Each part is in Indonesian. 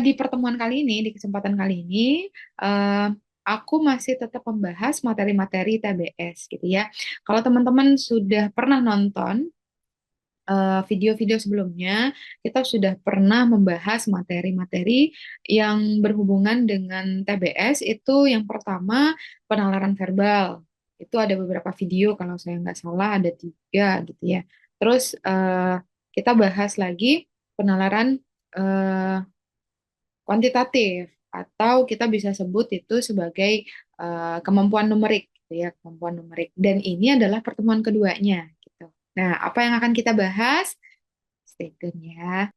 di pertemuan kali ini, di kesempatan kali ini, eh, aku masih tetap membahas materi-materi TBS gitu ya. Kalau teman-teman sudah pernah nonton video-video sebelumnya, kita sudah pernah membahas materi-materi yang berhubungan dengan TBS. Itu yang pertama penalaran verbal. Itu ada beberapa video, kalau saya nggak salah ada 3 gitu ya. Terus kita bahas lagi penalaran eh, kuantitatif, atau kita bisa sebut itu sebagai kemampuan numerik gitu ya, kemampuan numerik. Dan ini adalah pertemuan keduanya gitu. Nah, apa yang akan kita bahas? Stay tune ya.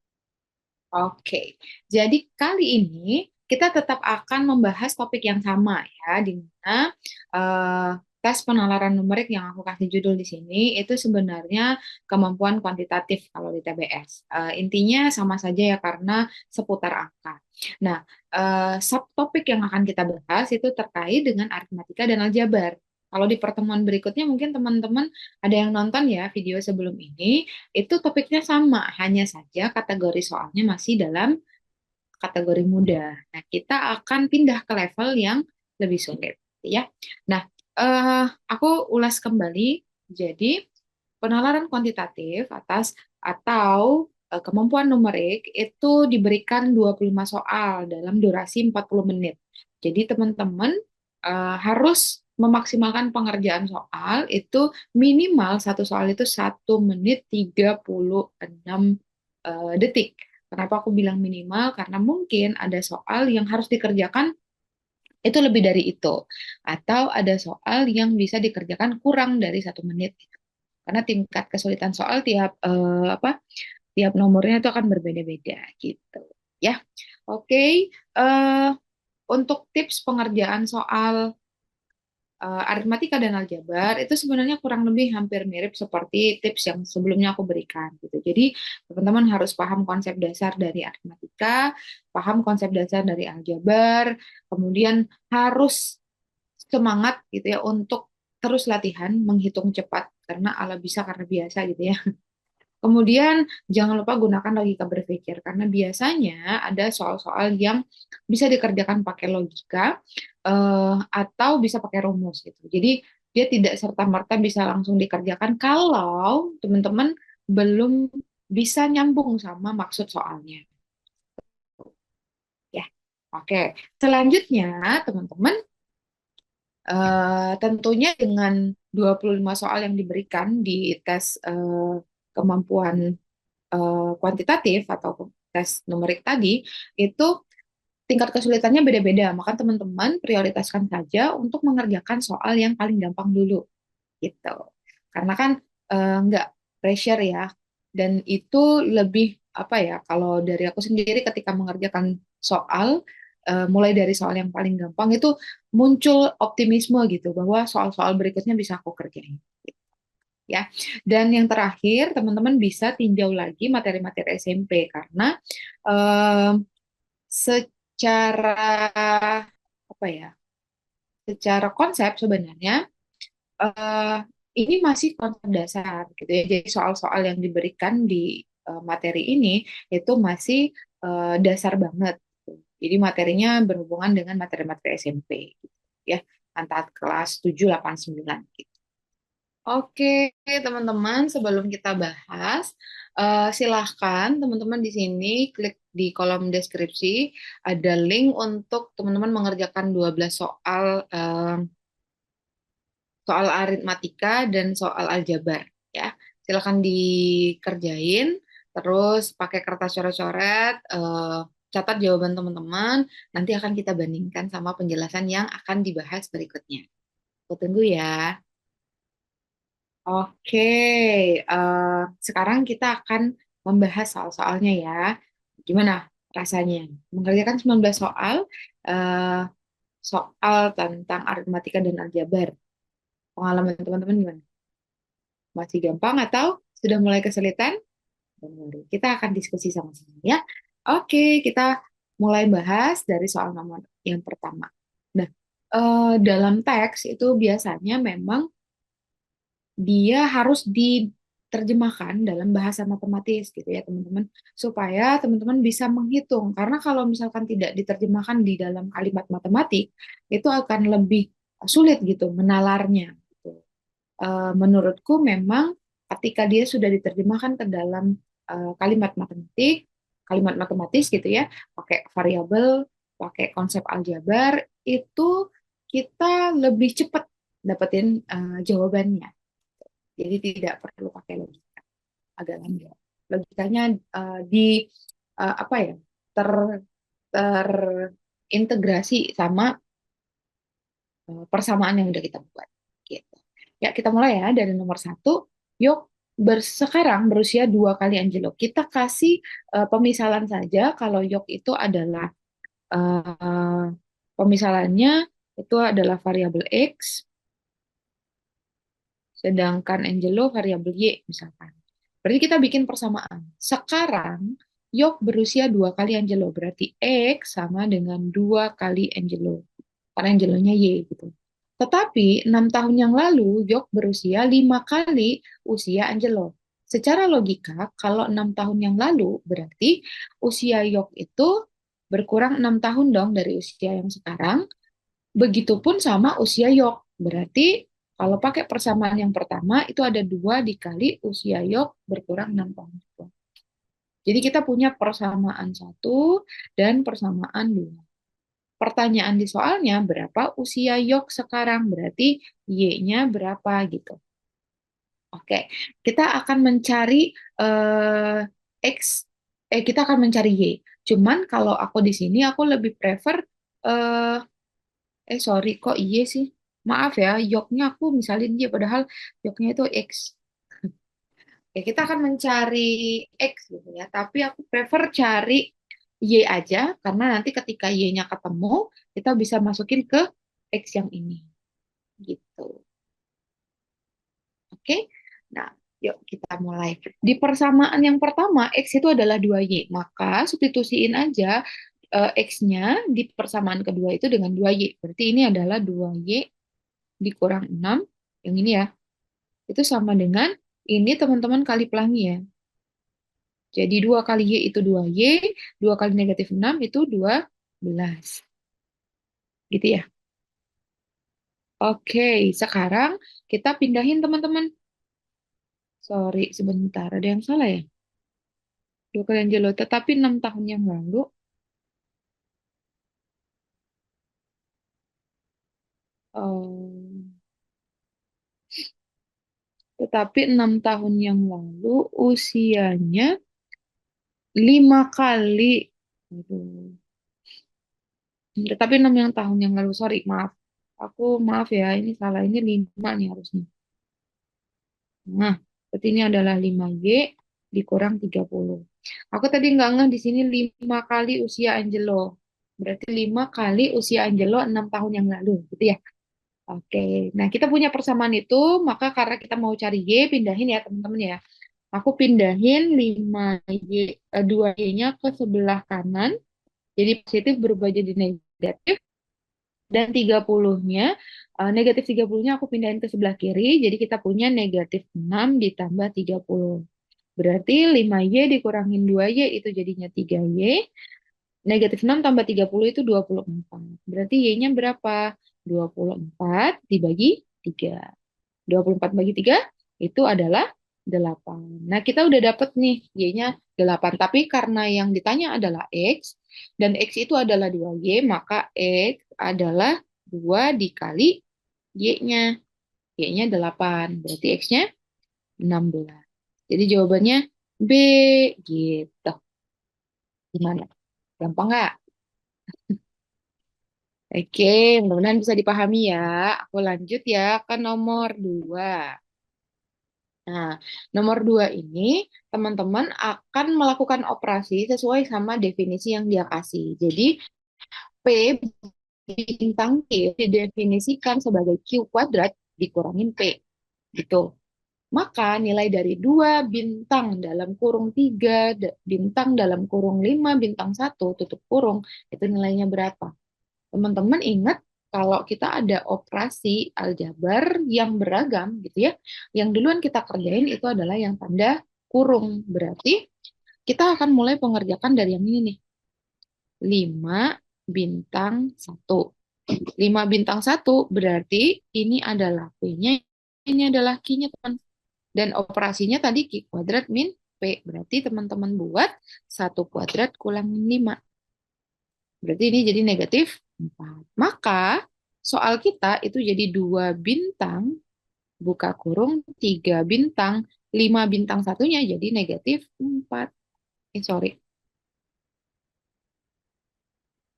Oke, jadi kali ini kita tetap akan membahas topik yang sama ya, di mana eh, tes penalaran numerik yang aku kasih judul di sini itu sebenarnya kemampuan kuantitatif kalau di TBS. Intinya sama saja ya, karena seputar angka. Nah, subtopik yang akan kita bahas itu terkait dengan aritmatika dan aljabar. Kalau di pertemuan berikutnya mungkin teman-teman ada yang nonton ya video sebelum ini, itu topiknya sama, hanya saja kategori soalnya masih dalam kategori mudah. Nah, kita akan pindah ke level yang lebih sulit, ya. Nah, aku ulas kembali. Jadi, penalaran kuantitatif atau kemampuan numerik itu diberikan 25 soal dalam durasi 40 menit. Jadi, teman-teman harus memaksimalkan pengerjaan soal itu minimal satu soal itu 1 menit 36 detik. Kenapa aku bilang minimal? Karena mungkin ada soal yang harus dikerjakan itu lebih dari itu, atau ada soal yang bisa dikerjakan kurang dari 1 menit. Karena tingkat kesulitan soal tiap nomornya itu akan berbeda-beda gitu. Ya, oke. Untuk tips pengerjaan soal aritmatika dan aljabar itu sebenarnya kurang lebih hampir mirip seperti tips yang sebelumnya aku berikan gitu. Jadi teman-teman harus paham konsep dasar dari aritmatika, paham konsep dasar dari aljabar, kemudian harus semangat gitu ya untuk terus latihan menghitung cepat, karena ala bisa karena biasa gitu ya. Kemudian jangan lupa gunakan logika berpikir, karena biasanya ada soal-soal yang bisa dikerjakan pakai logika atau bisa pakai rumus gitu. Jadi dia tidak serta-merta bisa langsung dikerjakan kalau teman-teman belum bisa nyambung sama maksud soalnya. Ya, oke. Selanjutnya teman-teman, tentunya dengan 25 soal yang diberikan di tes kemampuan kuantitatif atau tes numerik tadi, itu tingkat kesulitannya beda-beda. Maka teman-teman prioritaskan saja untuk mengerjakan soal yang paling gampang dulu, gitu. Karena kan nggak pressure ya, dan itu lebih apa ya? Kalau dari aku sendiri ketika mengerjakan soal, mulai dari soal yang paling gampang itu muncul optimisme gitu bahwa soal-soal berikutnya bisa aku kerjain. Ya, dan yang terakhir teman-teman bisa tinjau lagi materi-materi SMP, karena eh, secara apa ya, secara konsep sebenarnya eh, ini masih konsep dasar gitu ya. Jadi soal-soal yang diberikan di materi ini itu masih dasar banget. Jadi materinya berhubungan dengan materi-materi SMP gitu, ya, antara kelas 7, 8, 9 gitu. Oke, teman-teman, sebelum kita bahas, silahkan teman-teman di sini klik di kolom deskripsi, ada link untuk teman-teman mengerjakan 12 soal, soal aritmatika dan soal aljabar ya. Silahkan dikerjain, terus pakai kertas coret-coret, catat jawaban teman-teman, nanti akan kita bandingkan sama penjelasan yang akan dibahas berikutnya. Aku tunggu ya. Oke, sekarang kita akan membahas soal-soalnya ya. Gimana rasanya? Mengerjakan 19 soal, eh, soal tentang aritmatika dan aljabar. Pengalaman teman-teman gimana? Masih gampang atau sudah mulai kesulitan? Don't worry, kita akan diskusi sama-sama ya. Oke, kita mulai bahas dari soal nomor yang pertama. Nah, dalam teks itu biasanya memang dia harus diterjemahkan dalam bahasa matematis gitu ya teman-teman, supaya teman-teman bisa menghitung. Karena kalau misalkan tidak diterjemahkan di dalam kalimat matematik, itu akan lebih sulit gitu menalarnya. Gitu. Menurutku memang ketika dia sudah diterjemahkan ke dalam kalimat matematik, kalimat matematis gitu ya, pakai variabel, pakai konsep aljabar, itu kita lebih cepat dapetin jawabannya. Jadi tidak perlu pakai logika, agak lama. Logikanya di apa ya, ter terintegrasi sama persamaan yang udah kita buat. Gitu. Ya, kita mulai ya dari nomor satu. Yuk, sekarang berusia 2 kali Angelo. Kita kasih pemisalan saja kalau Yok itu adalah eh, pemisalannya itu adalah variabel X, sedangkan Angelo variabel Y misalkan. Berarti kita bikin persamaan. Sekarang Yok berusia 2 kali Angelo, berarti X sama dengan 2 kali Angelo. Karena Angelonya Y gitu. Tetapi 6 tahun yang lalu Yok berusia 5 kali usia Angelo. Secara logika, kalau 6 tahun yang lalu berarti usia Yok itu berkurang 6 tahun dong dari usia yang sekarang. Begitupun sama usia Yok. Berarti kalau pakai persamaan yang pertama itu ada 2 dikali usia Yok berkurang 6 tahun. Jadi kita punya persamaan 1 dan persamaan 2. Pertanyaan di soalnya berapa usia Yok sekarang, berarti Y-nya berapa gitu. Oke, kita akan mencari eh, X, kita akan mencari Y. Cuman kalau aku di sini aku lebih prefer eh sorry kok Y sih. Maaf ya, Yoknya aku misalin Y padahal Yoknya itu X. Ya, kita akan mencari X gitu ya, tapi aku prefer cari Y aja, karena nanti ketika Y-nya ketemu, kita bisa masukin ke X yang ini. Gitu. Oke? Nah, yuk kita mulai. Di persamaan yang pertama, X itu adalah 2Y. Maka substitusiin aja X-nya di persamaan kedua itu dengan 2Y. Berarti ini adalah 2Y dikurang 6. Yang ini ya. Itu sama dengan ini teman-teman kali pelangi ya. Jadi 2 kali Y itu 2Y, 2 kali negatif 6 itu 12. Gitu ya. Oke, sekarang kita pindahin teman-teman. Sorry, sebentar. Ada yang salah ya? 2 kali Angelo. Tetapi 6 tahun yang lalu, eh, tetapi 6 tahun yang lalu usianya 5 kali. Aduh. Tetapi 6 yang tahun yang lalu, sorry, maaf. Aku maaf ya, ini salah. Ini 5 nih harusnya. Nah, berarti ini adalah 5Y dikurang 30. Aku tadi nggak ngeh di sini 5 kali usia Angelo. Berarti 5 kali usia Angelo 6 tahun yang lalu, gitu ya. Oke, nah kita punya persamaan itu, maka karena kita mau cari Y, pindahin ya teman-teman ya. Aku pindahin 5Y, 2Y-nya ke sebelah kanan, jadi positif berubah jadi negatif, dan 30-nya, negatif 30-nya aku pindahin ke sebelah kiri, jadi kita punya negatif 6 ditambah 30. Berarti 5Y dikurangin 2Y itu jadinya 3Y, negatif 6 tambah 30 itu 24. Berarti Y-nya berapa? 24 dibagi 3. 24 bagi 3 itu adalah 8. Nah, kita udah dapet nih Y-nya 8. Tapi karena yang ditanya adalah X, dan X itu adalah 2Y, maka X adalah 2 dikali Y-nya. Y-nya 8. Berarti X-nya 16. Jadi jawabannya B gitu. Gimana? Gampang nggak? Oke, mudah-mudahan bisa dipahami ya. Aku lanjut ya ke nomor 2. Nah, nomor 2 ini teman-teman akan melakukan operasi sesuai sama definisi yang dia kasih. Jadi, P bintang Q didefinisikan sebagai Q kuadrat dikurangin P. Gitu. Maka nilai dari 2 bintang dalam kurung 3 bintang dalam kurung 5 bintang 1 tutup kurung, itu nilainya berapa? Teman-teman ingat kalau kita ada operasi aljabar yang beragam gitu ya, yang duluan kita kerjain itu adalah yang tanda kurung. Berarti kita akan mulai pengerjakan dari yang ini nih. 5 bintang 1. 5 bintang 1 berarti ini adalah P-nya, ini adalah Q-nya teman. Dan operasinya tadi Q kuadrat min P. Berarti teman-teman buat 1 kuadrat kurangin 5. Berarti ini jadi negatif 4. Maka soal kita itu jadi 2 bintang, buka kurung, 3 bintang, 5 bintang satunya jadi negatif 4. Sorry.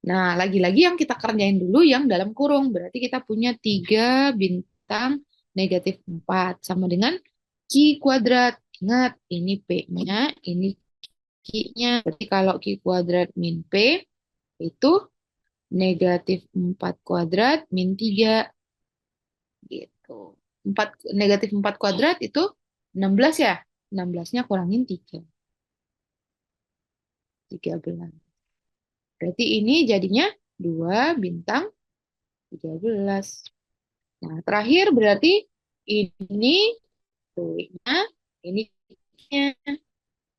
Nah, lagi-lagi yang kita kerjain dulu yang dalam kurung. Berarti kita punya 3 bintang negatif 4. Sama dengan Q kuadrat. Ingat, ini P-nya, ini Q-nya. Berarti kalau Q kuadrat min P, itu negatif 4 kuadrat min 3. Gitu. 4, negatif 4 kuadrat itu 16 ya. 16-nya kurangin 3. 13. Berarti ini jadinya 2 bintang 13. Nah, terakhir berarti ini P-nya, ini Q-nya.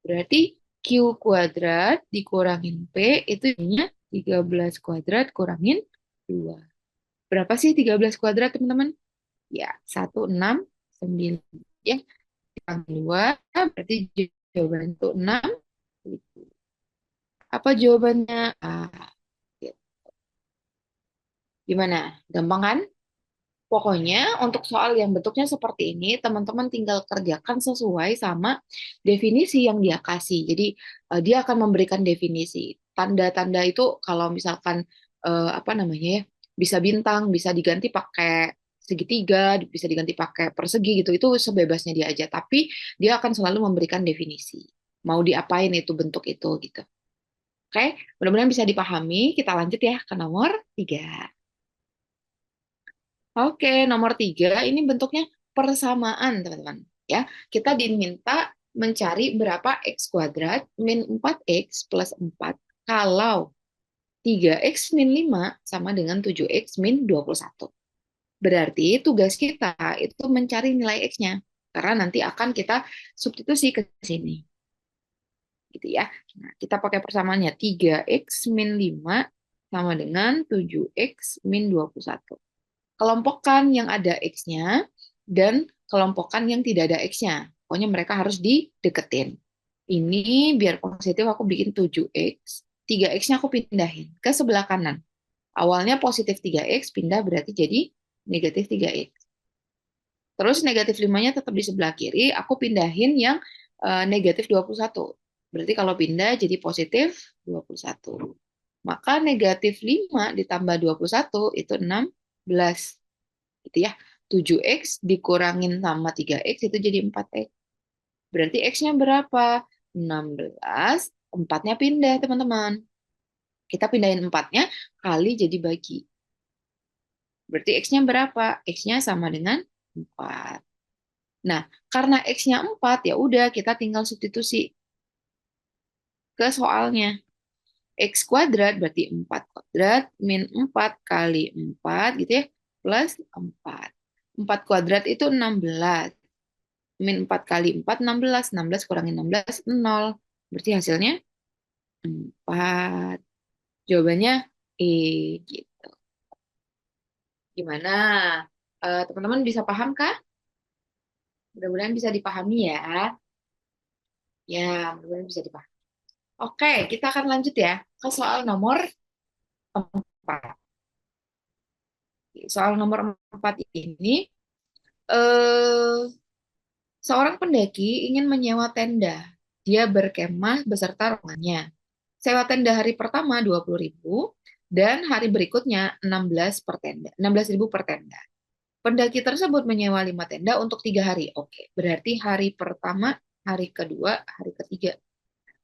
Berarti Q kuadrat dikurangin P itu jadinya 13 kuadrat kurangin 2. Berapa sih 13 kuadrat, teman-teman? Ya, 169. Ya, kurang 2, berarti jawaban itu 6. Apa jawabannya? Gitu. Gimana? Gampang kan? Pokoknya untuk soal yang bentuknya seperti ini, teman-teman tinggal kerjakan sesuai sama definisi yang dia kasih. Jadi dia akan memberikan definisi. Tanda-tanda itu kalau misalkan apa namanya ya, bisa bintang, bisa diganti pakai segitiga, bisa diganti pakai persegi gitu. Itu sebebasnya dia aja. Tapi dia akan selalu memberikan definisi. Mau diapain itu bentuk itu gitu. Oke, mudah-mudahan bisa dipahami. Kita lanjut ya ke nomor 3. Oke, nomor 3 ini bentuknya persamaan, teman-teman. Ya, kita diminta mencari berapa x kuadrat min 4x plus 4 kalau 3x min 5 sama dengan 7x min 21. Berarti tugas kita itu mencari nilai x-nya. Karena nanti akan kita substitusi ke sini. Gitu ya. Nah, kita pakai persamaannya 3x min 5 sama dengan 7x min 21. Kelompokkan yang ada X-nya dan kelompokkan yang tidak ada X-nya. Pokoknya mereka harus dideketin. Ini biar positif aku bikin 7X, 3X-nya aku pindahin ke sebelah kanan. Awalnya positif 3X, pindah berarti jadi negatif 3X. Terus negatif 5-nya tetap di sebelah kiri, aku pindahin yang negatif 21. Berarti kalau pindah jadi positif 21. Maka negatif 5 ditambah 21 itu 16. Gitu ya. 7x dikurangin sama 3x itu jadi 4x. Berarti x-nya berapa? 16. 4-nya pindah, teman-teman. Kita pindahin 4-nya kali jadi bagi. Berarti x-nya berapa? X-nya sama dengan 4. Nah, karena x-nya 4, ya udah kita tinggal substitusi ke soalnya. X kuadrat berarti 4 kuadrat min 4 kali 4 gitu ya, plus 4. 4 kuadrat itu 16. Min 4 kali 4, 16. 16 kurangi 16, 0. Berarti hasilnya 4. Jawabannya E gitu. Gimana? Teman-teman bisa paham kah? Mudah-mudahan bisa dipahami ya. Ya, mudah-mudahan bisa dipahami. Oke, kita akan lanjut ya ke soal nomor 4. Soal nomor 4 ini, eh, seorang pendaki ingin menyewa tenda. Dia berkemah beserta rombongannya. Sewa tenda hari pertama 20.000 dan hari berikutnya 16 per tenda, 16.000 per tenda. Pendaki tersebut menyewa 5 tenda untuk 3 hari. Oke, berarti hari pertama, hari kedua, hari ketiga.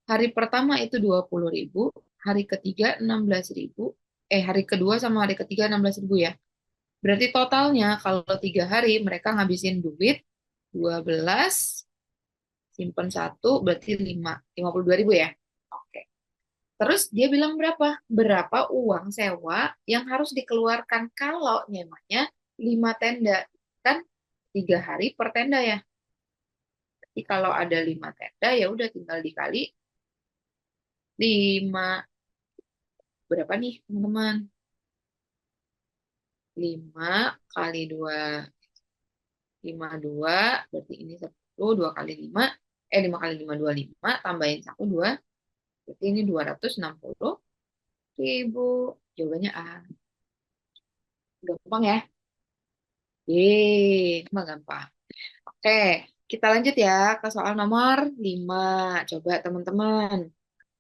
Hari pertama itu 20.000, hari ketiga 16.000, hari kedua sama hari ketiga 16.000 ya. Berarti totalnya kalau 3 hari mereka ngabisin duit 12, simpen 1, berarti 52.000 ya. Oke. Terus dia bilang berapa? Berapa uang sewa yang harus dikeluarkan kalau nyewanya 5 tenda. Kan 3 hari per tenda ya. Jadi kalau ada 5 tenda ya udah tinggal dikali 5. Berapa nih teman-teman? 5 kali 2. 52 berarti ini 10, 2 kali 5. 5 kali 5, 25. Tambahin 1, 2. Berarti ini 260.000. Jawabannya A. Gampang ya? Cuma gampang. Oke, kita lanjut ya ke soal nomor 5. Coba teman-teman.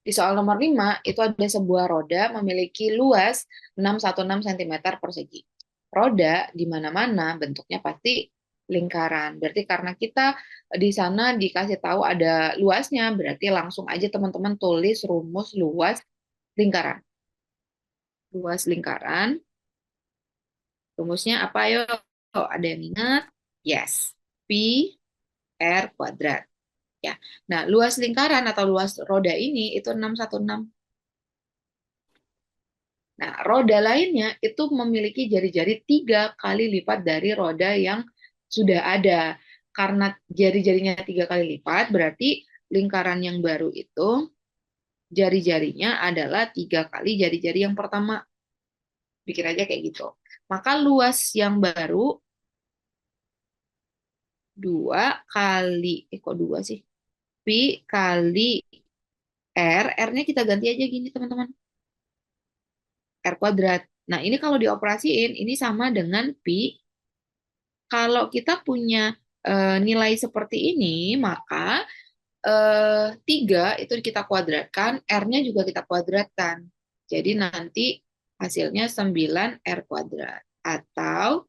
Di soal nomor 5 itu ada sebuah roda memiliki luas 616 cm persegi. Roda di mana-mana bentuknya pasti lingkaran. Berarti karena kita di sana dikasih tahu ada luasnya, berarti langsung aja teman-teman tulis rumus luas lingkaran. Luas lingkaran, rumusnya apa? Ayo, ada yang ingat? Yes, Pi R kuadrat. Ya. Nah, luas lingkaran atau luas roda ini itu 616. Nah, roda lainnya itu memiliki jari-jari 3 kali lipat dari roda yang sudah ada. Karena jari-jarinya 3 kali lipat, berarti lingkaran yang baru itu jari-jarinya adalah 3 kali jari-jari yang pertama. Pikir aja kayak gitu. Maka luas yang baru 2 kali, kok 2 sih? Pi kali R, R-nya kita ganti aja gini teman-teman. R kuadrat. Nah, ini kalau dioperasiin, ini sama dengan Pi. Kalau kita punya nilai seperti ini, maka 3 itu kita kuadratkan, R-nya juga kita kuadratkan. Jadi nanti hasilnya 9 R kuadrat. Atau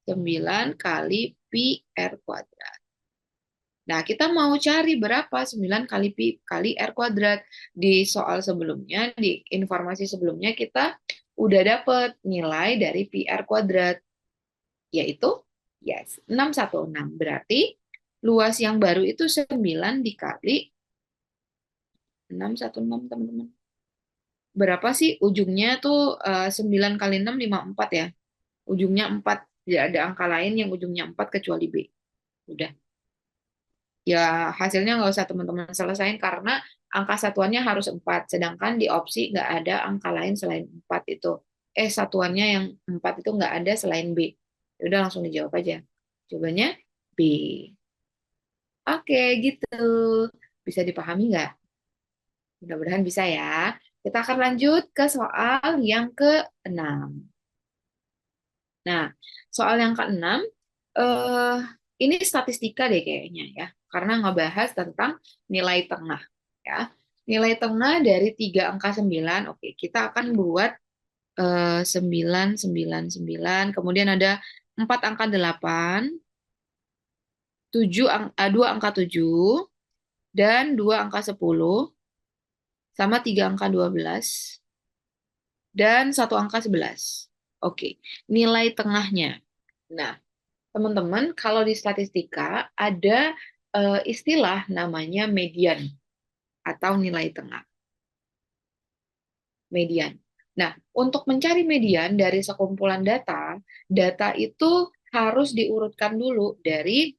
9 kali Pi R kuadrat. Nah, kita mau cari berapa 9 kali Pi kali R kuadrat. Di soal sebelumnya, di informasi sebelumnya, kita udah dapat nilai dari Pi R kuadrat. Yaitu, yes, 616. Berarti luas yang baru itu 9 dikali 616, teman-teman. Berapa sih ujungnya tuh 9 kali 6, 54 ya. Ujungnya 4. Tidak ada angka lain yang ujungnya 4 kecuali B. Udah. Ya hasilnya nggak usah teman-teman selesain karena angka satuannya harus 4, sedangkan di opsi nggak ada angka lain selain 4 itu. Satuannya yang 4 itu nggak ada selain B. Ya udah langsung dijawab aja. Jawabannya B. Oke, gitu. Bisa dipahami nggak? Mudah-mudahan bisa ya. Kita akan lanjut ke soal yang ke-6. Nah, soal yang ke-6, eh, ini statistika deh kayaknya ya, karena ngebahas tentang nilai tengah. Ya. Nilai tengah dari 3 angka 9, oke, kita akan buat 9, 9, 9, kemudian ada 4 angka 8, 2 angka 7, dan 2 angka 10, sama 3 angka 12, dan 1 angka 11. Oke, nilai tengahnya. Nah, teman-teman, kalau di statistika ada istilah namanya median atau nilai tengah. Median. Nah, untuk mencari median dari sekumpulan data, data itu harus diurutkan dulu dari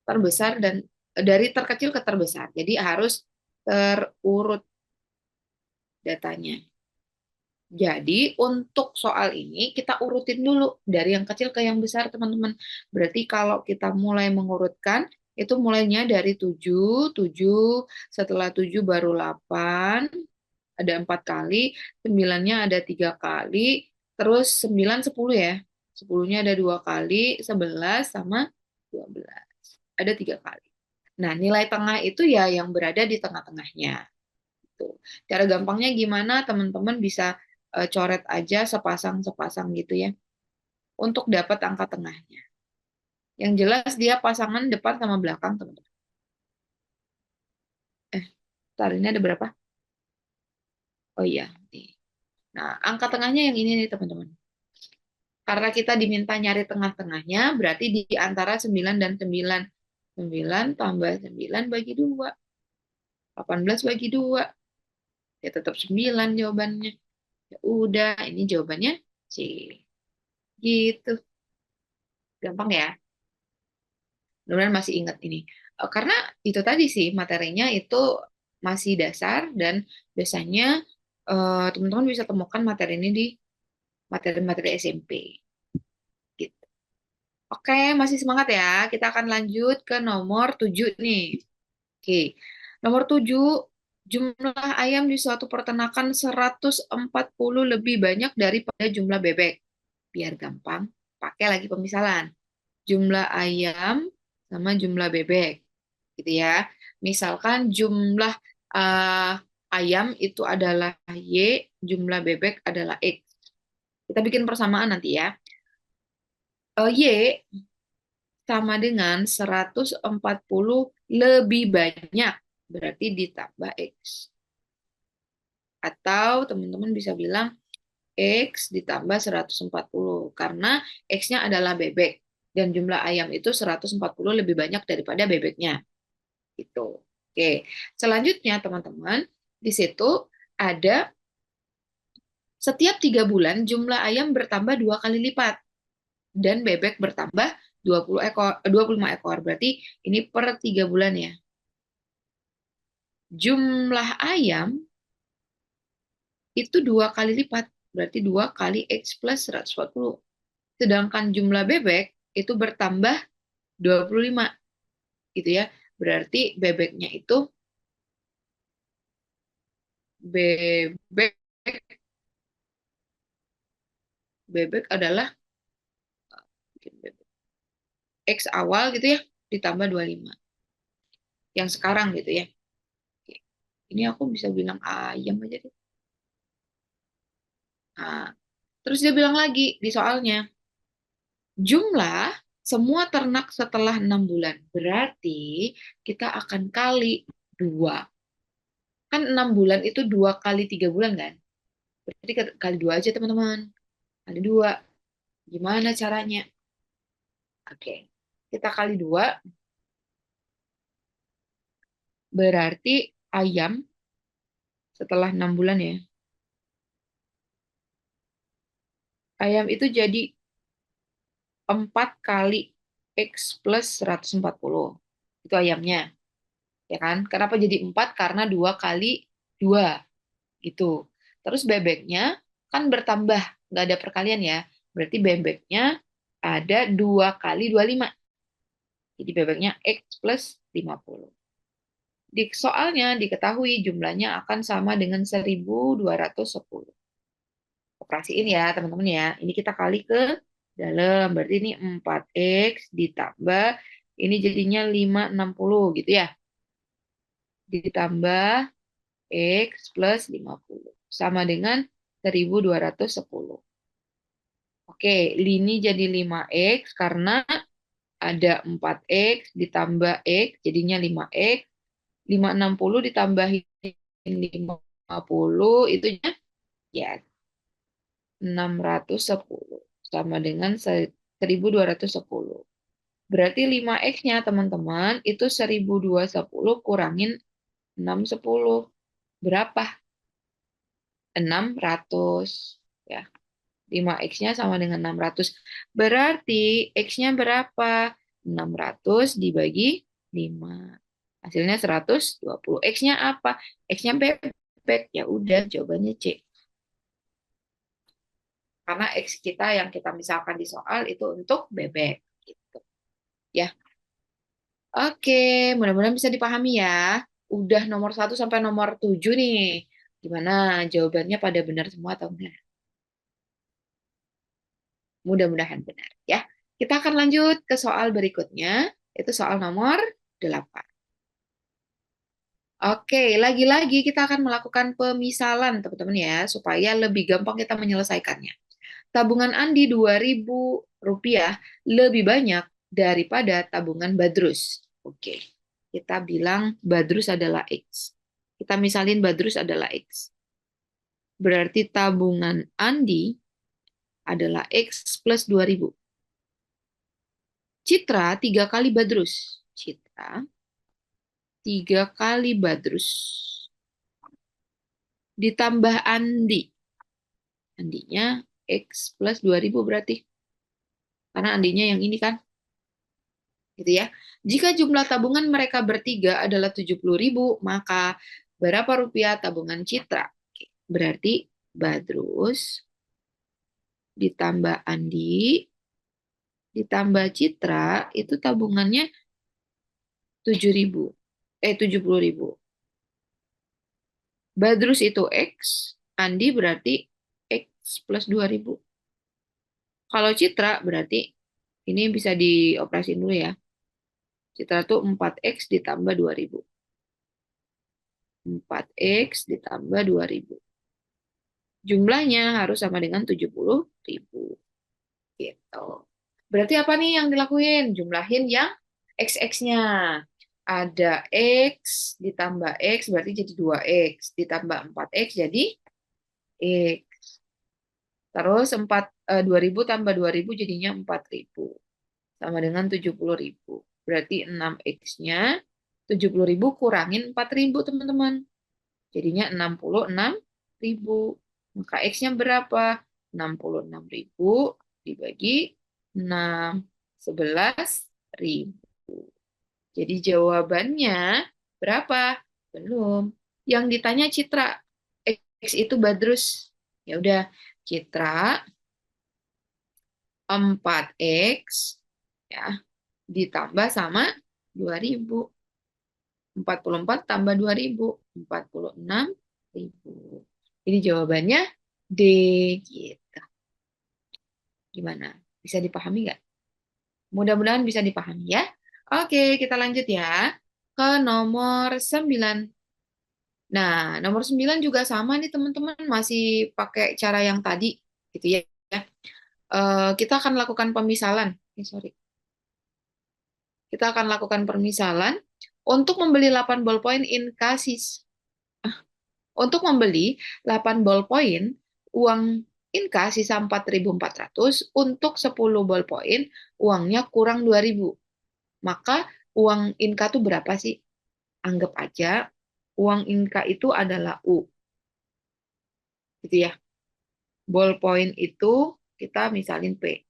terbesar dan dari terkecil ke terbesar. Jadi harus terurut datanya. Jadi untuk soal ini kita urutin dulu dari yang kecil ke yang besar, teman-teman. Berarti kalau kita mulai mengurutkan, itu mulainya dari 7, 7, setelah 7 baru 8, ada 4 kali, 9-nya ada 3 kali, terus 9, 10 ya. 10-nya ada 2 kali, 11 sama 12. Ada 3 kali. Nah, nilai tengah itu ya yang berada di tengah-tengahnya. Gitu. Cara gampangnya gimana teman-teman bisa coret aja sepasang-sepasang gitu ya untuk dapat angka tengahnya. Yang jelas dia pasangan depan sama belakang teman-teman. Ntar ini ada berapa? Oh iya. Nih. Nah, angka tengahnya yang ini nih teman-teman. Karena kita diminta nyari tengah-tengahnya, berarti di antara 9 dan 9. 9 tambah 9 bagi 2. 18 bagi 2. Ya tetap 9 jawabannya. Ya udah, ini jawabannya C. Gitu. Gampang ya. Mudah-mudahan masih ingat ini. Karena itu tadi sih materinya itu masih dasar dan biasanya teman-teman bisa temukan materi ini di materi-materi SMP. Gitu. Oke, masih semangat ya. Kita akan lanjut ke nomor 7 nih. Oke. Nomor 7, jumlah ayam di suatu peternakan 140 lebih banyak daripada jumlah bebek. Biar gampang, pakai lagi pemisalan. Jumlah ayam sama jumlah bebek, gitu ya. Misalkan jumlah uh, ayam itu adalah Y, jumlah bebek adalah X. Kita bikin persamaan nanti ya. Y sama dengan 140 lebih banyak, berarti ditambah X. Atau teman-teman bisa bilang X ditambah 140, karena X-nya adalah bebek, dan jumlah ayam itu 140 lebih banyak daripada bebeknya. Gitu. Oke, selanjutnya teman-teman, di situ ada setiap 3 bulan jumlah ayam bertambah 2 kali lipat, dan bebek bertambah 20 ekor, 25 ekor. Berarti ini per 3 bulan ya. Jumlah ayam itu 2 kali lipat, berarti 2 kali X plus 140. Sedangkan jumlah bebek itu bertambah 25, gitu ya. Berarti bebeknya itu bebek bebek adalah X awal gitu ya, ditambah 25. Yang sekarang gitu ya. Ini aku bisa bilang ayam aja deh. Nah, terus dia bilang lagi di soalnya, jumlah semua ternak setelah 6 bulan. Berarti kita akan kali 2. Kan 6 bulan itu 2 kali 3 bulan kan? Berarti kali 2 aja teman-teman. Kali 2. Gimana caranya? Oke. Kita kali 2. Berarti ayam setelah 6 bulan ya. Ayam itu jadi 4 kali X plus 140. Itu ayamnya. Ya kan? Kenapa jadi 4? Karena 2 kali 2. Gitu. Terus bebeknya kan bertambah. Nggak ada perkalian ya. Berarti bebeknya ada 2 kali 25. Jadi bebeknya X plus 50. Di soalnya diketahui jumlahnya akan sama dengan 1210. Operasiin ya teman-teman ya. Ini kita kali ke dalam. Berarti ini 4X ditambah. Ini jadinya 560 gitu ya. Ditambah X plus 50. Sama dengan 1210. Oke, ini jadi 5X karena ada 4X ditambah X jadinya 5X. 560 ditambahin 50 itu ya 610 sama dengan 1210. Berarti 5X-nya teman-teman itu 1210 kurangin 610. Berapa? 600 ya. 5X-nya sama dengan 600. Berarti X-nya berapa? 600 dibagi 5. Hasilnya 120. X-nya apa? X-nya bebek. Ya udah, jawabannya C. Karena X kita yang kita misalkan di soal itu untuk bebek. Gitu. Ya, oke. Mudah-mudahan bisa dipahami ya. Udah nomor 1 sampai nomor 7 nih. Gimana? Jawabannya pada benar semua atau enggak? Mudah-mudahan benar ya. Kita akan lanjut ke soal berikutnya, itu soal nomor 8. Oke, lagi-lagi kita akan melakukan pemisalan, teman-teman ya, supaya lebih gampang kita menyelesaikannya. Tabungan Andi Rp2.000 lebih banyak daripada tabungan Badrus. Oke, kita bilang Badrus adalah X. Kita misalin Badrus adalah X. Berarti tabungan Andi adalah X plus 2.000. Citra 3 kali Badrus. Citra 3 kali Badrus. ditambah Andi. Andinya X plus 2000 berarti. Karena Andinya yang ini kan. Gitu ya. Jika jumlah tabungan mereka bertiga adalah 70.000, maka berapa rupiah tabungan Citra? Berarti Badrus ditambah Andi ditambah Citra itu tabungannya 7.000. 70.000. Badrus itu X, Andi berarti X plus 2000. Kalau Citra berarti ini bisa dioperasin dulu ya. Citra tuh 4X ditambah 2000. 4X ditambah 2000. Jumlahnya harus sama dengan 70.000. Gitu. Berarti apa nih yang dilakuin? Jumlahin yang X-X-nya. Ada X ditambah X berarti jadi 2X. Ditambah 4X jadi X. Terus 2000 tambah 2000 jadinya 4000. Sama dengan 70.000. Berarti 6X-nya 70.000 kurangin 4.000 teman-teman. Jadinya 66.000. Maka X-nya berapa? 66.000 dibagi 6. 11.000. Jadi jawabannya berapa? Belum. Yang ditanya Citra. X itu Badrus. Ya udah, Citra 4X ya ditambah sama 2000. 44 tambah 2000, 46.000. Jadi jawabannya D gitu. Gimana? Bisa dipahami nggak? Mudah-mudahan bisa dipahami ya. Oke, kita lanjut ya ke nomor 9. Nah, nomor 9 juga sama nih teman-teman, masih pakai cara yang tadi gitu ya. Kita akan lakukan pemisalan. Sorry. Kita akan lakukan permisalan untuk membeli 8 ballpoint in cash. Untuk membeli 8 ballpoint, uang Inka sisa 4.400, untuk 10 ballpoint, uangnya kurang 2.000. Maka uang Inka itu berapa sih? Anggap aja uang Inka itu adalah U. Gitu ya. Ballpoint itu kita misalin P.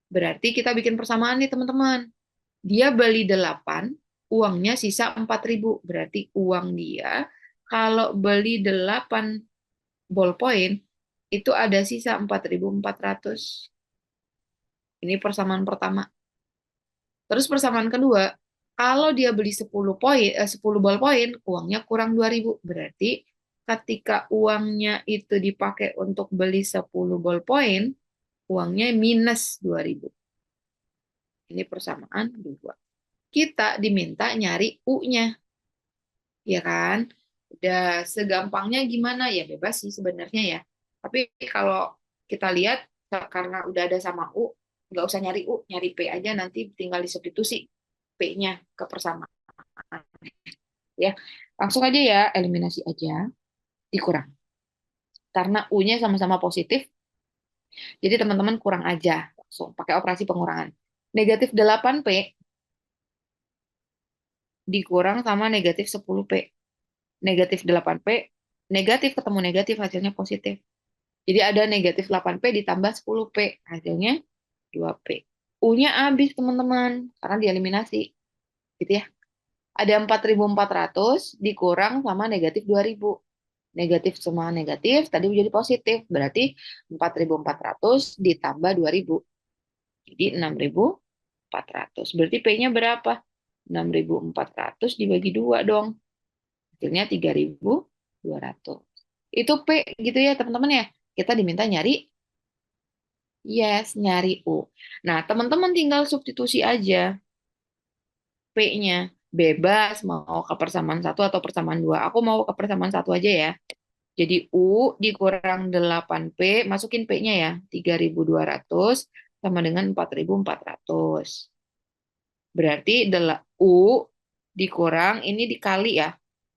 Berarti kita bikin persamaan nih teman-teman. Dia beli 8, uangnya sisa 4.000. Berarti uang dia kalau beli 8 ballpoint, itu ada sisa 4.400. Ini persamaan pertama. Terus persamaan kedua, kalau dia beli 10 ballpoint, uangnya kurang 2.000. Berarti ketika uangnya itu dipakai untuk beli 10 ballpoint, uangnya minus 2.000. Ini persamaan dua. Kita diminta nyari U-nya. Ya kan? Udah segampangnya gimana ya, bebas sih sebenarnya ya. Tapi kalau kita lihat karena udah ada sama U, nggak usah nyari U, nyari P aja, nanti tinggal disubstitusi P-nya ke persamaan. Ya, langsung aja ya, eliminasi aja, dikurang. Karena U-nya sama-sama positif, jadi teman-teman kurang aja. Langsung pakai operasi pengurangan. Negatif 8P dikurang sama negatif 10P. Negatif 8P, negatif ketemu negatif, hasilnya positif. Jadi ada negatif 8P ditambah 10P, hasilnya 2P. U-nya habis teman-teman, karena dieliminasi. Gitu ya. Ada 4.400 dikurang sama negatif 2.000. Negatif sama negatif, tadi menjadi positif. Berarti 4.400 ditambah 2.000. Jadi 6.400. Berarti P-nya berapa? 6.400 dibagi 2 dong. Hasilnya 3.200. Itu P gitu ya teman-teman ya. Kita diminta nyari nyari U. Nah, teman-teman tinggal substitusi aja P-nya. Bebas mau ke persamaan 1 atau persamaan 2. Aku mau ke persamaan 1 aja ya. Jadi U dikurang 8P, masukin P-nya ya. 3.200 sama dengan 4.400. Berarti U dikurang, ini dikali ya.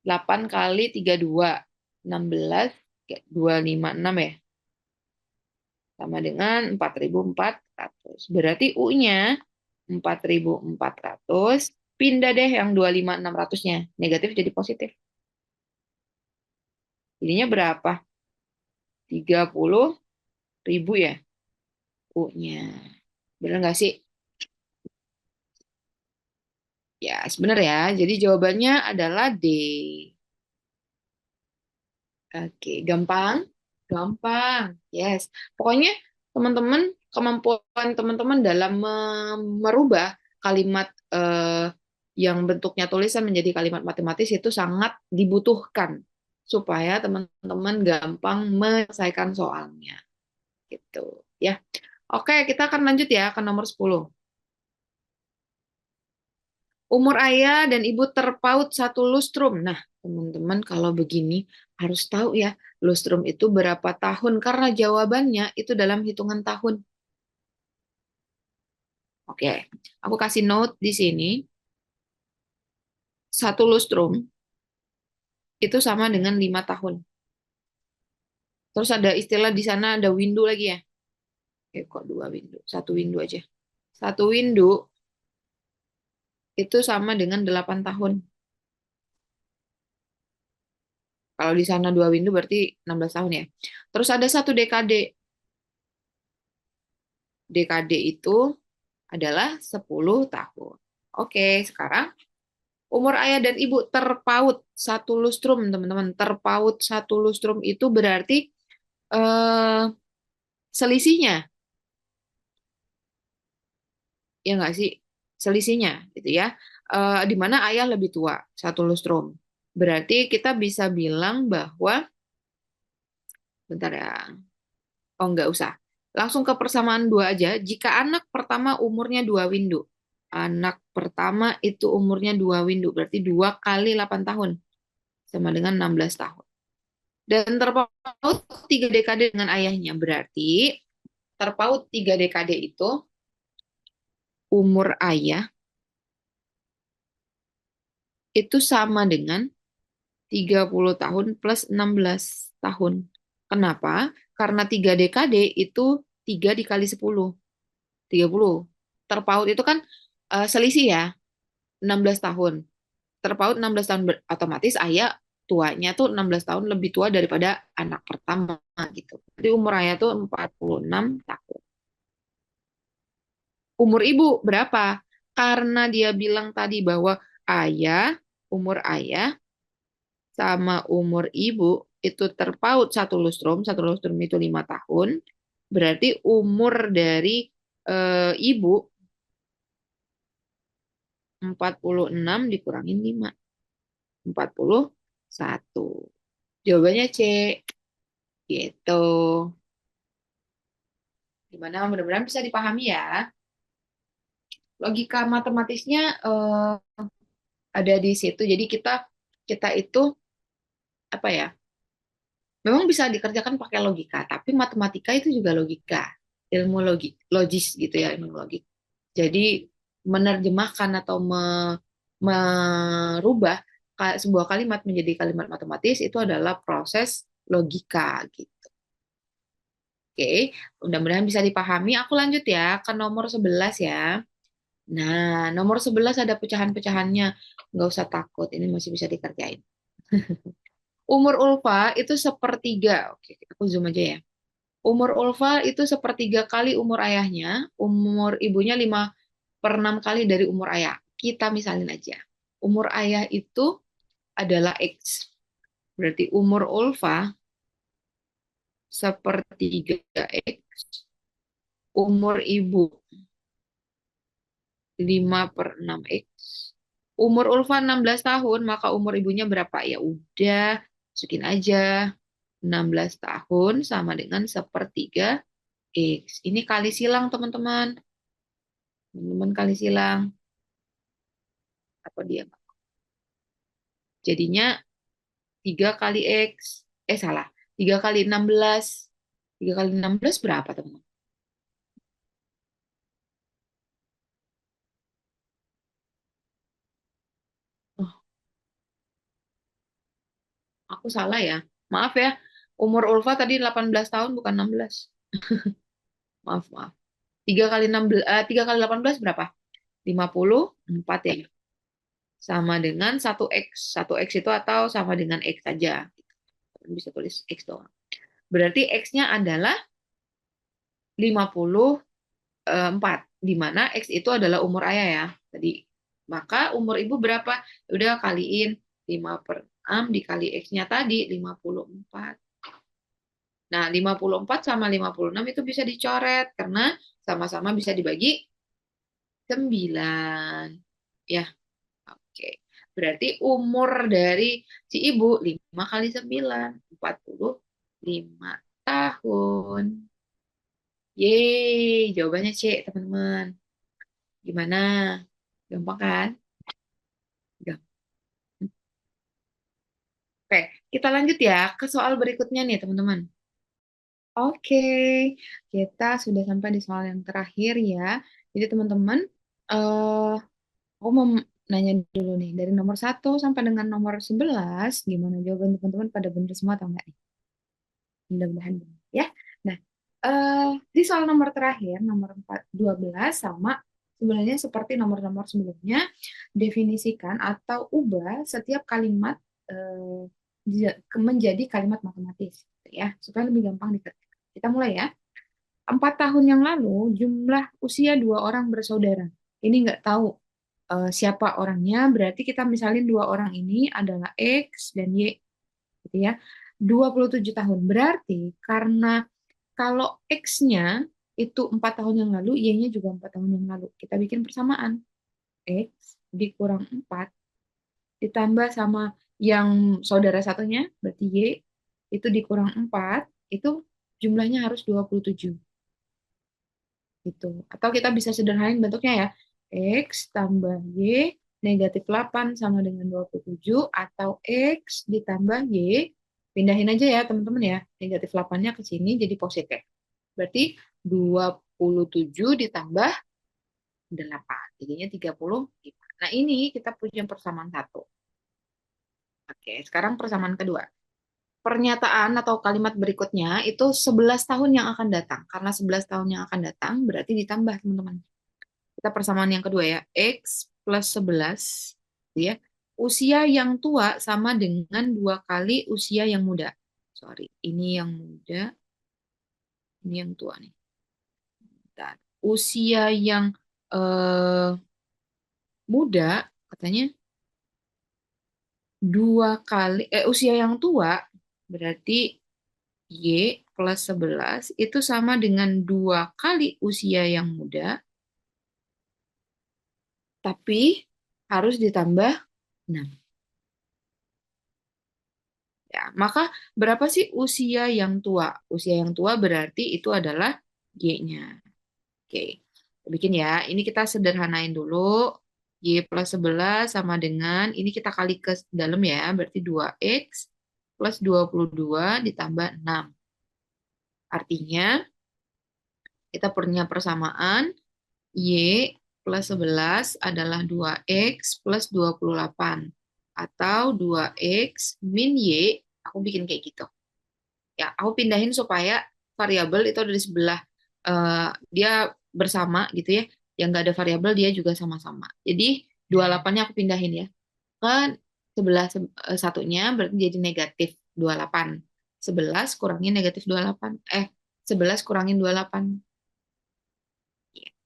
8 kali 32. 16, 256 ya. Sama dengan 4.400. Berarti U-nya 4.400. Pindah deh yang 25.600-nya. Negatif jadi positif. Jadinya berapa? 30.000 ya U-nya. Bener nggak sih? Ya, sebenarnya ya. Jadi jawabannya adalah D. Oke, gampang? Gampang. Yes. Pokoknya teman-teman, kemampuan teman-teman dalam merubah kalimat yang bentuknya tulisan menjadi kalimat matematis itu sangat dibutuhkan supaya teman-teman gampang menyelesaikan soalnya. Gitu. Ya. Oke, kita akan lanjut ya ke nomor 10. Umur ayah dan ibu terpaut satu lustrum. Nah, teman-teman kalau begini harus tahu ya, lustrum itu berapa tahun karena jawabannya itu dalam hitungan tahun. Oke, aku kasih note di sini. Satu lustrum itu sama dengan 5 tahun. Terus ada istilah di sana ada window lagi ya. Kok dua window? Satu window aja. Satu window itu sama dengan 8 tahun. Kalau di sana dua window berarti 16 tahun ya. Terus ada satu dekade. Dekade itu adalah 10 tahun. Oke, sekarang umur ayah dan ibu terpaut satu lustrum, teman-teman. Terpaut satu lustrum itu berarti eh, selisihnya, ya nggak sih? Selisihnya, gitu ya. Di mana ayah lebih tua, satu lustrum. Berarti kita bisa bilang bahwa, bentar ya, oh nggak usah. Langsung ke persamaan dua aja. Jika anak pertama umurnya 2 windu, anak pertama itu umurnya 2 windu, berarti 2 kali 8 tahun, sama dengan 16 tahun. Dan terpaut 3 dekade dengan ayahnya, berarti terpaut 3 dekade itu umur ayah itu sama dengan 30 tahun plus 16 tahun. Kenapa? Karena 3 dekade itu 3 dikali 10, 30. Terpaut itu kan selisih ya, 16 tahun. Terpaut 16 tahun otomatis ayah tuanya tuh 16 tahun lebih tua daripada anak pertama gitu. Jadi umur ayah tuh 46 tahun. Umur ibu berapa? Karena dia bilang tadi bahwa umur ayah sama umur ibu itu terpaut satu lustrum itu 5 tahun, berarti umur dari ibu 46 dikurangin 5, 41. Jawabannya C, gitu. Gimana? Mudah-mudahan bisa dipahami ya. Logika matematisnya ada di situ. Jadi kita kita itu apa ya? Memang bisa dikerjakan pakai logika, tapi matematika itu juga logika, ilmu logis gitu ya, ilmu logik. Jadi menerjemahkan atau merubah sebuah kalimat menjadi kalimat matematis itu adalah proses logika gitu. Oke, mudah-mudahan bisa dipahami. Aku lanjut ya ke nomor 11 ya. Nah, nomor 11 ada pecahan-pecahannya. Nggak usah takut, ini masih bisa dikerjain. Umur Ulfa itu sepertiga. Oke, aku zoom aja ya. Umur Ulfa itu sepertiga kali umur ayahnya, umur ibunya 5/6 kali dari umur ayah. Kita misalin aja. Umur ayah itu adalah X. Berarti umur Ulfa sepertiga X. Umur ibu 5/6 X. Umur Ulfa 16 tahun, maka umur ibunya berapa? Ya udah, masukin aja. 16 tahun sama dengan sepertiga X. Ini kali silang, teman-teman. Teman-teman kali silang. Apa dia? Jadinya 3 kali X. Salah. 3 kali 16. 3 kali 16 berapa, teman-teman? Oh, aku salah ya. Maaf ya. Umur Ulfa tadi 18 tahun, bukan 16. Maaf, maaf. 3 kali 16, 3 kali 18 berapa? 54 ya. Sama dengan 1X. 1X itu atau sama dengan X saja. bisa tulis X doang. Berarti X-nya adalah 54, di mana X itu adalah umur ayah ya. Tadi. Maka umur ibu berapa? Udah kaliin 5/6 dikali X-nya tadi 54. Nah, 54 sama 56 itu bisa dicoret karena sama-sama bisa dibagi 9. Ya, oke. Berarti umur dari si ibu 5 kali 9, 45 tahun. Yeay, jawabannya C, teman-teman. Gimana? Gampang kan? Gampang. Oke, kita lanjut ya ke soal berikutnya nih, teman-teman. Oke, kita sudah sampai di soal yang terakhir ya. Jadi, teman-teman, eh aku mau nanya dulu nih, dari nomor 1 sampai dengan nomor 11, gimana jawaban teman-teman pada benar semua atau enggak nih? Mudah-mudahan benar ya. Nah, di soal nomor terakhir, nomor 12 sama sebenarnya seperti nomor-nomor sebelumnya, definisikan atau ubah setiap kalimat menjadi kalimat matematis, gitu ya, supaya lebih gampang diketik. Kita mulai ya. 4 tahun yang lalu, jumlah usia 2 orang bersaudara. Ini nggak tahu siapa orangnya, berarti kita misalin 2 orang ini adalah X dan Y, gitu ya. 27 tahun. Berarti karena kalau X-nya itu 4 tahun yang lalu, Y-nya juga 4 tahun yang lalu. Kita bikin persamaan. X dikurang 4 ditambah sama yang saudara satunya, berarti Y, itu dikurang 4, itu jumlahnya harus 27. Gitu. Atau kita bisa sederhanain bentuknya ya. X tambah Y negatif 8 sama dengan 27, atau X ditambah Y, pindahin aja ya teman-teman ya, negatif 8-nya ke sini jadi positif. Berarti 27 ditambah 8, jadinya 35. Nah, ini kita punya persamaan satu. Oke, sekarang persamaan kedua. Pernyataan atau kalimat berikutnya itu 11 tahun yang akan datang. Karena 11 tahun yang akan datang berarti ditambah, teman-teman. Kita persamaan yang kedua ya. X plus 11, ya. Usia yang tua sama dengan 2 kali usia yang muda. Sorry, ini yang muda, ini yang tua nih. Bentar. Usia yang muda, katanya 2 kali, usia yang tua, berarti Y plus 11 itu sama dengan 2 kali usia yang muda, tapi harus ditambah 6. Ya, maka berapa sih usia yang tua? Usia yang tua berarti itu adalah Y-nya. Oke, bikin ya. Ini kita sederhanain dulu. Y plus 11 sama dengan, ini kita kali ke dalam ya, berarti 2X plus 22 ditambah 6. Artinya, kita punya persamaan Y plus 11 adalah 2X plus 28. Atau 2X min Y, aku bikin kayak gitu. Ya, aku pindahin supaya variabel itu ada di sebelah. Dia bersama gitu ya. Yang nggak ada variabel dia juga sama-sama. Jadi 28-nya aku pindahin ya. Ke sebelah satunya berarti jadi negatif 28. 11 kurangin negatif 28. 11 kurangin 28.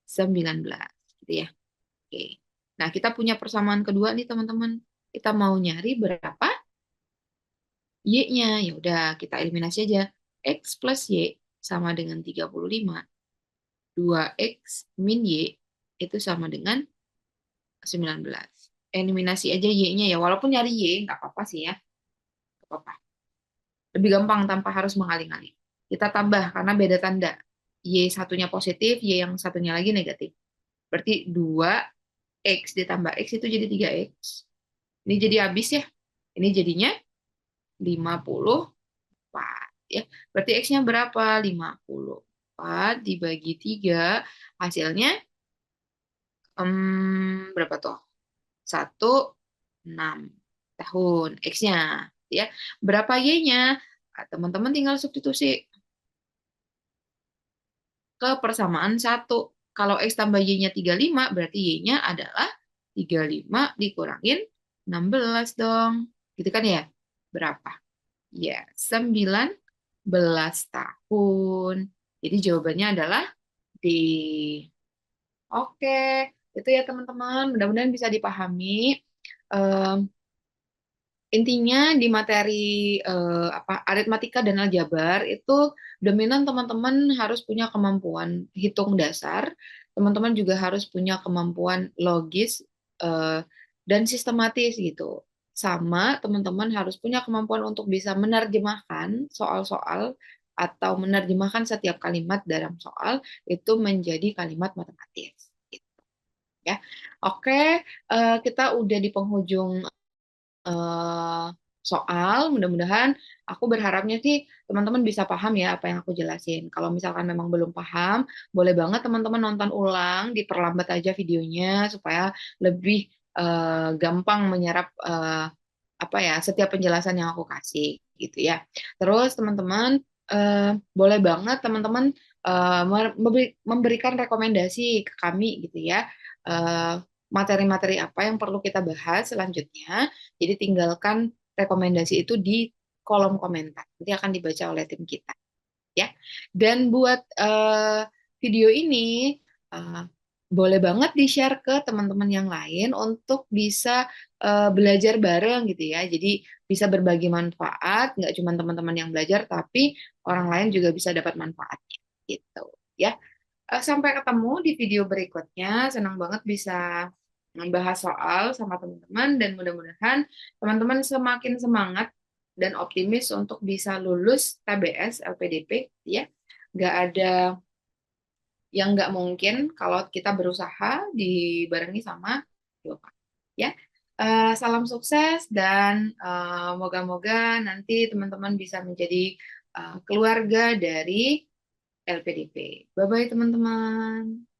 19 gitu ya. Oke. Nah, kita punya persamaan kedua nih teman-teman. Kita mau nyari berapa Y-nya. Ya udah, kita eliminasi aja. X plus Y sama dengan 35. 2X min Y itu sama dengan 19. Eliminasi aja Y-nya ya. Walaupun nyari Y, nggak apa-apa sih ya. Nggak apa-apa. Lebih gampang tanpa harus mengalih-alih. Kita tambah karena beda tanda. Y satunya positif, Y yang satunya lagi negatif. Berarti 2X ditambah X itu jadi 3X. Ini jadi habis ya. Ini jadinya 54. Ya. Berarti X-nya berapa? 54 dibagi 3. Hasilnya berapa tuh? 16 tahun X-nya. Ya. Berapa Y-nya? Nah, teman-teman tinggal substitusi ke persamaan 1. Kalau X tambah Y-nya 35, berarti Y-nya adalah 35 dikurangin 16 dong. Gitu kan ya? Berapa? Ya, 19 tahun. Jadi jawabannya adalah D. Oke, itu ya teman-teman. Mudah-mudahan bisa dipahami. Em, Intinya di materi aritmatika dan aljabar itu dominan teman-teman harus punya kemampuan hitung dasar, teman-teman juga harus punya kemampuan logis eh, dan sistematis gitu. Sama teman-teman harus punya kemampuan untuk bisa menerjemahkan soal-soal atau menerjemahkan setiap kalimat dalam soal itu menjadi kalimat matematis. Gitu, ya. Oke, kita udah di penghujung eh, soal. Mudah-mudahan aku berharapnya sih teman-teman bisa paham ya apa yang aku jelasin. Kalau misalkan memang belum paham, boleh banget teman-teman nonton ulang, diperlambat aja videonya supaya lebih gampang menyerap apa ya setiap penjelasan yang aku kasih gitu ya. Terus teman-teman boleh banget teman-teman memberikan rekomendasi ke kami gitu ya. Eh, Materi-materi apa yang perlu kita bahas selanjutnya. Jadi tinggalkan rekomendasi itu di kolom komentar. Nanti akan dibaca oleh tim kita, ya. Dan buat video ini eh, boleh banget di-share ke teman-teman yang lain untuk bisa belajar bareng gitu ya. Jadi bisa berbagi manfaat, nggak cuma teman-teman yang belajar, tapi orang lain juga bisa dapat manfaatnya gitu, ya. Sampai ketemu di video berikutnya. Senang banget bisa membahas soal sama teman-teman dan mudah-mudahan teman-teman semakin semangat dan optimis untuk bisa lulus TBS LPDP ya. Nggak ada yang nggak mungkin kalau kita berusaha dibarengi sama doa ya. Salam sukses dan moga-moga nanti teman-teman bisa menjadi keluarga dari LPDP. Bye-bye teman-teman.